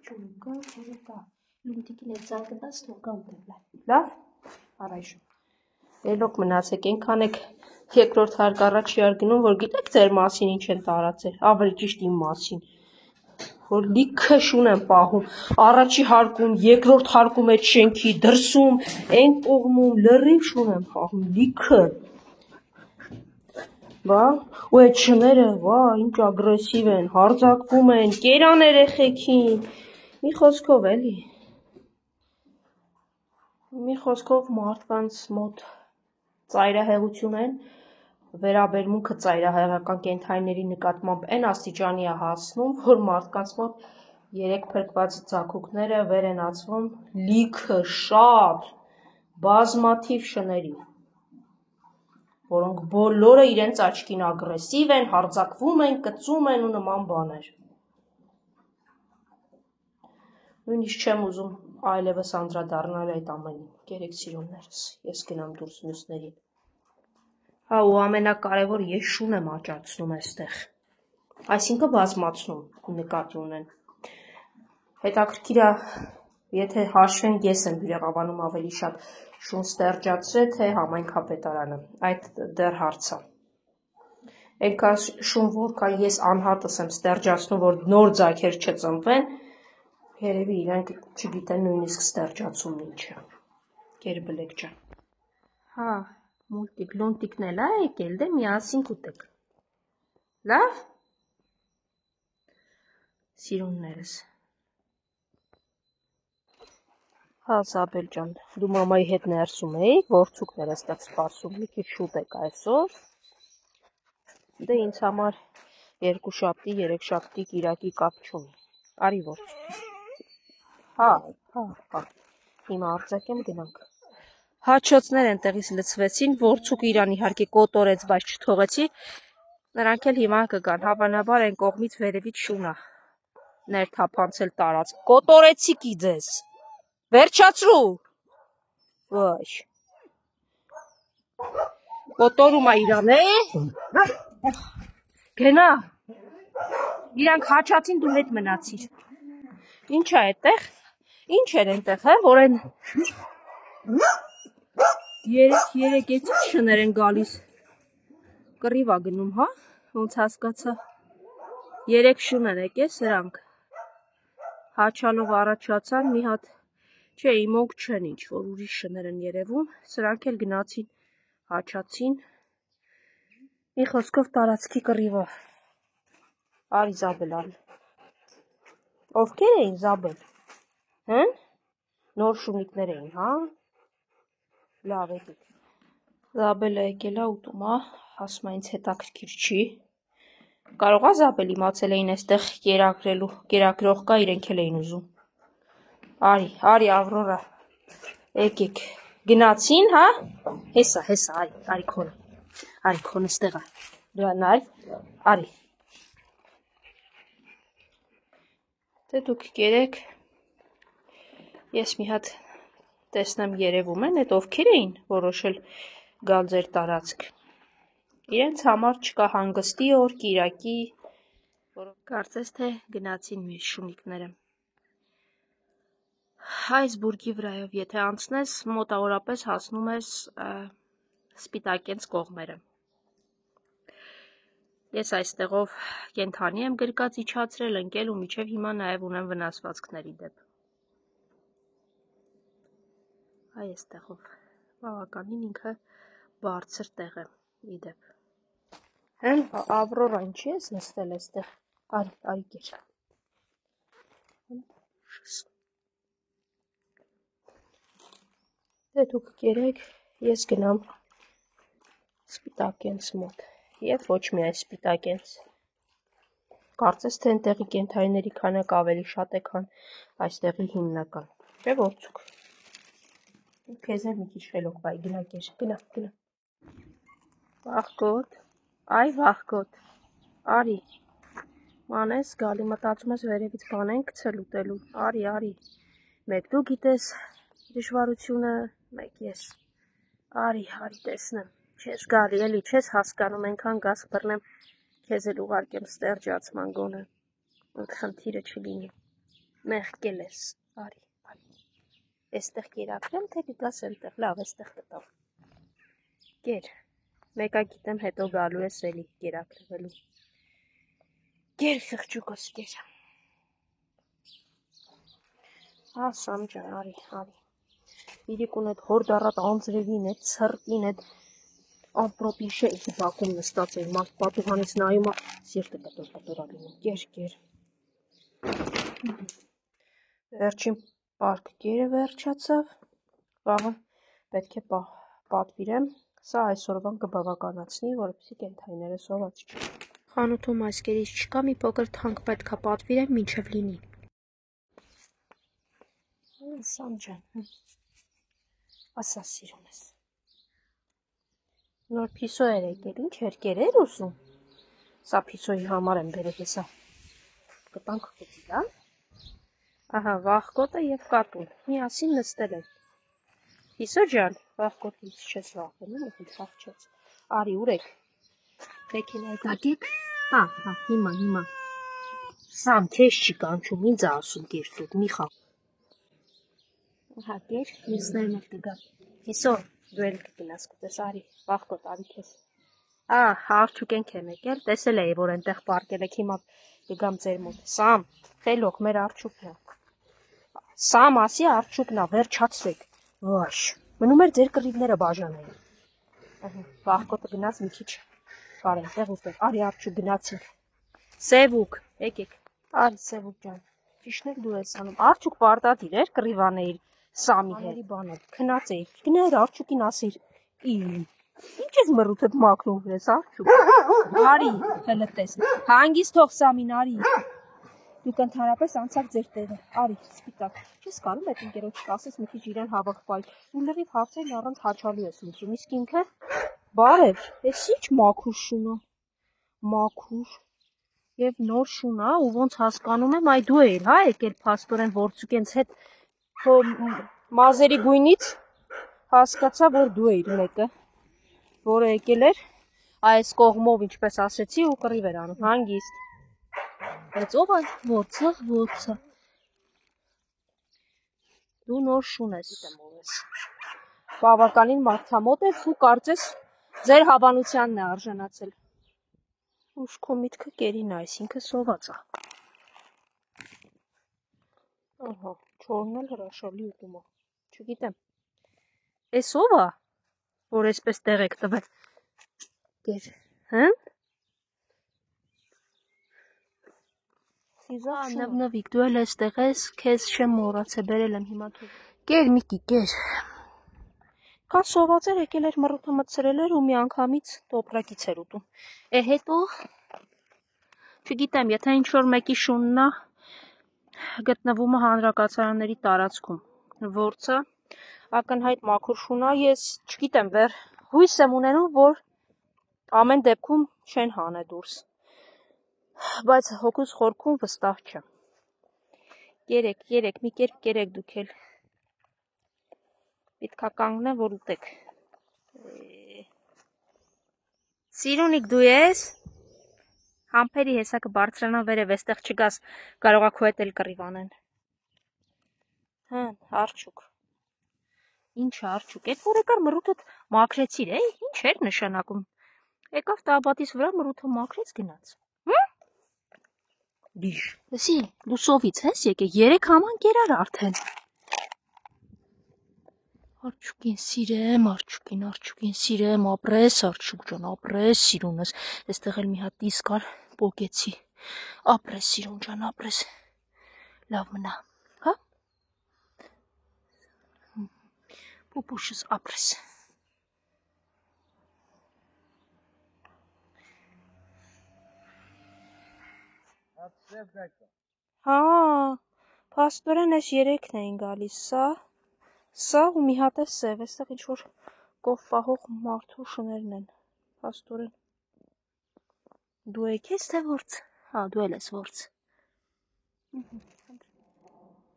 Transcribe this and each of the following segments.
Չունկա, չունկա։ Լունտիկին է ծակը դաս թողկա ուտել։ Լավ, առայժմ։ Ելոք մնացեք, ենքան եք երկրորդ հարկ առաջի արգնում, որ գիտեք ձեր մասին ինչ են տարածել, ավելի ճիշտ իմ մասին, որ լիքը շուն են պահում, առաջի հարկում, երկրորդ հարկում այդ շենքի դրսում, այն կողմում, լրիվ շուն են պահում, լիքը, բա, ու այդ շները, վա, ինչ ագրեսիվ են, հարձակվում են, կերան երեխեքին, մի խոսքով էլի, մի խոսքով մարդկանց մոտ ծայրահեղություն են, վերաբերմունքը ծայրահեղական կենդանիների նկատմամբ այն աստիճանի է հասնում, որ մարդկանց մոտ երեք փրկված ձագուկները վեր են ածվում լիքը շատ բազմաթիվ շների, որոնք բոլորը իրենց աչքին ագրեսիվ են, հարձակվում են, կծում են ու նման բաներ։ Նույնիսկ չեմ ուզում այլևս անդրադառնալ այդ ամենին, կերեք սիրուններս, ես գնամ դուրս մյուսներին։ Հա ու ամենակարևորը ես շուն եմ աճացնում այստեղ, այսինքն բազմացնում նկատի ունեն։ Հետաքրքիր է, եթե հաշվենք ես եմ Բյուրեղաբանում ավելի շատ շուն ստեղծացրել, թե համայնքապետարանը, այդ դեռ հարց է։ Այնքան շուն որքան ես անհատս եմ ստեղծացնում, որ նոր ձագեր չծնվեն, երևի իրանք չգիտեն նույնիսկ ստեղծացումն ինչ է։ Գերբլեկ ջան։ Հա, մուլտիկ լունտիկն էլ է եկել, դե միասին կուտեք։ Լավ։ Սիրուններս։ Հա, Զաբել ջան, դու մամայի հետ ներսում էի, որդուկներ այստեղ սպասում, մի քիչ շուտ եք այսօր։ Դե ինձ համար երկուշաբթի, երեքշաբթի, կիրակի կապ չունի։ Արի որդուկ։ Հա։ Հիմա արձակեմ գնանք։ Հաչոցներ են տեղից լցվեցին, որդուկ իրան իհարկե կոտորեց, բայց չթողեցի, նրանք էլ հիմա կգան, հավանաբար այն կողմից վերևից շունա ներթափանցել տարած, կոտորեցիք իձեզ, վերջացրու, ոչ, կոտորում է իրան, գնա, իրանք հաչացին դու հետ մնացիր, ինչ է այդտեղ, ինչ էր այնտեղ, որ են երեք էցի շներ են գալիս, կռիվ է գնում, հա, ոնց հասկացա, 3 շուն են եկել սրանք, հաչալով առաջացան, մի հատ, չէ, իմոնք չեն ինչ, որ ուրիշ շներ են երևում, սրանք էլ գնացին, հաչացին, մի խոսքով տարածքի կռիվը, արի Զաբել, արի, ովքեր էին Զաբել, հն, նոր շունիկներ էին, հա, լավ եկեք, Զաբելը եկել է ուտում, ասում է ինձ հետաքրքիր չի, կարող է Զաբել իմացել էին այստեղ կերակրող կա, իրենք էլ էին ուզում, արի Ավրորա, եկեք, գնացին, հա, հեսա, արի քոնը ստեղ է, արի, դե դուք կերեք, ես մի հատ տեսնեմ երևում են, այդ ովքեր էին որոշել գալ ձեր տարածք, իրենց համար չկա հանգստի օր, կիրակի, կարծես թե գնացին մյուս շունիկները, այս բուրգի վրայով եթե անցնես, մոտավորապես հասնում ես Սպիտակենց կողմերը, ես այստեղով կենդանի եմ գրկած իջացրել, ընկել ու մինչև հիմա նաև ունեմ վնասվածքների դեպ, այ այստեղով, բավականին ինքը բարձր տեղ է, իդեպ, հեն, Ավրորա ինչի ես նստել այստեղ, արի կեր, դե դուք կերեք, ես գնամ Սպիտակենց մոտ, և ոչ միայն Սպիտակենց, կարծես թե ընտեղի կենդանիների քանակը ավելի շատ է, քան այստեղի հիմնական, չէ որդուկ, քեզ էլ մի քիչ խելոք բայ, գնա կեր, գնա, վախկոտ, արի, մանես գալի, մտածում ես վերևից բան են գցել ուտելու, արի, մեկ դու գիտես դժվարությունը, մեկ ես, արի տեսնեմ, չես գալի էլի, չես հասկանում, ենքան գաս բռնեմ, քեզ էլ ուղարկեմ ստեղջացման գոնը, խնդիրը չլինի, Մեղկել ես, արի, էստեղ կերակրեմ, թե կգաս էլտեղ, լավ, էստեղ կտամ, կեր, մեկա գիտեմ հետո գալու ես էլի կերակրվելու, կեր խղճուկս, կեր, Սամ ջան, արի, իրիկուն էդ հոր դարատ անձրևին էդ, ծրտին էդ, ամպրոպի շեյքի բակում նստած էր, մարդ պատուհանից նայում սիրտը կտոր ալինում, կեր, վերջին պարկ կերը վերջացավ, վաղը պետք է պատվիրեմ, սա այսօրվան կբավականացնի, որպեսզի կենդանիները սոված չեն։ Խանութում այս կերից չկա, մի փոքր թանկ պետք է պատվիրեմ, մինչև լինի։ Սամ ջան, ասա սիրուն ես։ Նոր փիսո էր եկել, ինչ էր կերեր ուզում։ Սա փիսոյի համար եմ բերել հեսա։ Կտանք խոտի, լավ։ Ահա, վախկոտը եւ կատուն։ Միասին նստել են։ Փիսո ջան, վախկոտից չես վախենում, ու խաղչեց։ Արի, ուրեք։ Մեքենա եկեք։ Հա, հիմա։ Սամ քեզ չի կանչում, ինձ ասում կերտուտ, մի խաղ։ Ահա, կեր, մյուսներն էլ կգան։ Փիսո, դու էլ կգնաս կտես, արի, վախկոտ, արի քեզ։ Արջուկենք եմ եկել, տեսել էի, որ այնտեղ պարկել եք, հիմա կգամ ձեր մոտ։ Սամ, խելոք, մեր արջուկն է։ Սամ, ասի արջուկն է, վերջացրեք։ Վաշ, մնում էր ձեր կռիվները բաժանել։ Վախկոտը գնաց մի քիչ կար այնտեղ ուտեղ, արի արջուկ գնացինք։ Սևուկ, եկեք, արի Սևուկ ջան, ճիշտն էլ դու ես անում, արջուկ պարտադիր էր կռիվաներ Սամի հետ, բաներ, քնած էի, գներ արջուկին ասիր, ինչ ես մռութդ մաքրում վրես, արջուկ, արի, հլտես, հանգիստ թող Սամին, արի, դուք ընդհանրապես անցակ ձեր տեղը, արի, սպիտակ, չես կարում էդ ընկերոջ կասես մի քիչ իրեն հավաքվայ, ու լրիվ հարցերն առանց հաչալու ես լուծում, իսկ ինքը, բարև, ես ինչ մաքուր շունա, մաքուր, և նոր շունա, ու ոնց հասկանում եմ, այ դու էիր, հա, եկել փաստորեն որցուկենց հետ, մազերի գույնից հասկացա, որ դու էիր մեկը, որը եկել էր այս կողմով, ինչպես ասեցի, ու կռիվ էր անում, հանգիստ, բայց ով այն որցը, դու նոր շուն ես, բավականին մարդամոտ ես, ու կարծես ձեր հավանությանն է արժանացել, ուշքո միտքը կերին է, այսինքը սոված է, ահա, չորն էլ հրաշալի ուտում է, չգիտեմ, ես ով է, որ այսպես տեղ եք տվել, կեր, հն? Նվնվիկ, դու էլ էստեղ ես, քեզ չեմ մոռացել, բերել եմ հիմա թող, կեր միկի, կեր, կա սոված էր, եկել էր մռութը մտցրել էր ու մի անգամից տոպրակից էր ուտում, հետո, չգիտեմ, եթե ինչ-որ մեկի շունն է, գտնվում է հանրակացարանների տարածքում, որցը, ակնհայտ մաքուր շունա, ես չգիտեմ, հույս եմ ունենում, որ ամեն դեպքում չեն հանե դուրս, բայց հոգուս խորքում վստահ չեմ, կերեք, մի կերպ կերեք դուք էլ, պետք է կանգնեմ, որ ուտեք, սիրունիկ դու ես, համպերի հեսա կբարձրանա վերև, էստեղ չգաս, կարողա քո հետ էլ կռիվ անեն, արջուկ, ինչ արջուկ, էդ որ եկար մռութդ մաքրեցիր, ինչ էր նշանակում, եկավ տաբատիս վրա մռութը մաքրեց գնաց, բիշ, լսի, դու սովից ես եկե, 3 աման կերար արդեն, արջուկին սիրեմ, ապրես արջուկ ջան, ապրես սիրունս, էստեղ էլ մի հատ տիս կար, պոկեցի, ապրես սիրուն ջան, ապրես, լավ մնա, հա, պուպուշս ապրես, հա, փաստորեն ես 3-ն էին գալիս, սա ու մի հատ է սև, էստեղ ինչ-որ կով պահող մարդու շներն են, փաստորեն, դու եք ես թե որց, հա, դու էլ ես որց,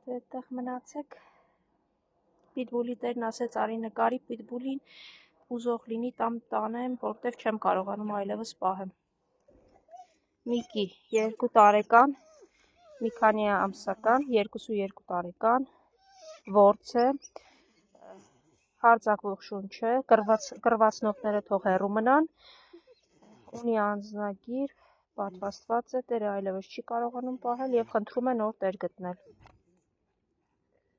դու այդտեղ մնացեք, պիտբուլի տերն ասեց արի նկարի պիտբուլին, ուզող լինի տանեմ, որտև չեմ կարողանում այլևս պահեմ, Միկի, 2 տարեկան, մի քանի ամսական, 2.2 տարեկան, որց է, հարձակվող շունչ է, կռվածնողները թող հեռու մնան, ունի անձնագիր, պատվաստված է, տերը այլևս չի կարողանում պահել և խնդրում է նոր տեր գտնել։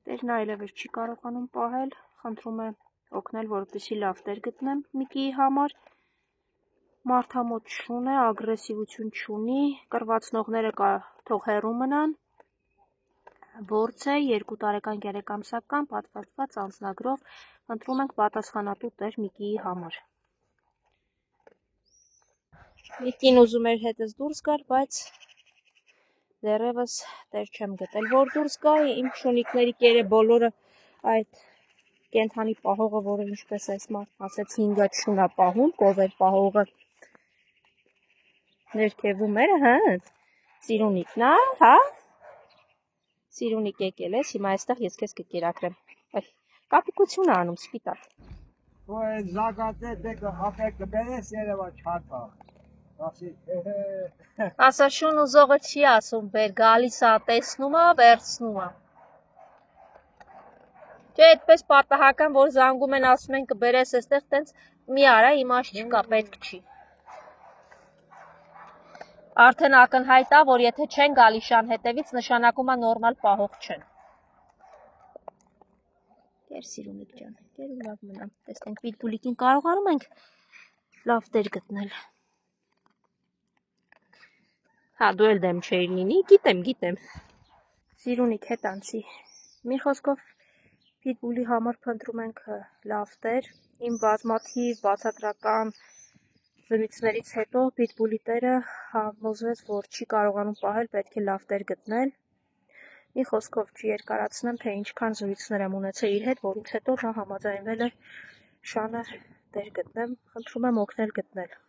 Տերն այլևս չի կարողանում պահել, խնդրում է օգնել, որպեսզի լավ տեր գտնեմ Միկիի համար, մարդամոտ շուն է, ագրեսիվություն չունի, կռվածնողները թող հեռու մնան, որց է, 2 տարեկան 3 ամսական, պատվաստված անձնագրով, խնդրում ենք պատասխանատու տեր Միկիի համար։ Միկին ուզում էր հետս դուրս գար, բայց դեռևս տեր չեմ գտել, որ դուրս գա, իմ շունիկների կերը բոլորը այդ կենդանի պահողը, որը ինչպես այս մարդն ասեց 5 շուն է պահում, կովեր պահողը ներքևում էր, հա, Սիրունիկն է, հա, Սիրունիկ եկել ես, հիմա այստեղ ես քեզ կկերակրեմ, կապիկություն է անում, սպիտակ։ Ոյ զագատե դեկը հապեկ կբերես երևա չհատա, ասա շուն ուզողը չի ասում, բեր գալիս է, տեսնում է, վերցնում է։ Չէ, այդպես պատահական, որ զանգում են, ասում են կբերես այստեղ, տենց մի արա, իմաստ չկա, պետք չի։ Արդեն ակնհայտ է, որ եթե չեն գալիս շան հետևից, նշանակում է նորմալ պահող չեն։ Կեր Սիրունիկ ջան, կեր ու լավ մնամ, տեսնենք պիտբուլիկին կարողանում ենք լավ տեր գտնել։ Հա, դու էլ դեմ չէիր լինի, գիտեմ։ Սիրունիկ հետ անցի։ Մի խոսքով պիտբուլի համար փնտրում ենք լավ տեր, իմ բազմաթիվ բացատրական զրույցներից հետո պիտբուլի տերը համոզվեց, որ չի կարողանում պահել, պետք է լավ տեր գտնել։ Մի խոսքով չերկարացնեմ, թե ինչքան զրույցներ եմ ունեցել իր հետ, որից հետո նա համաձայնվել է շանը տեր գտնեմ, խնդրում եմ օգնել գտնել։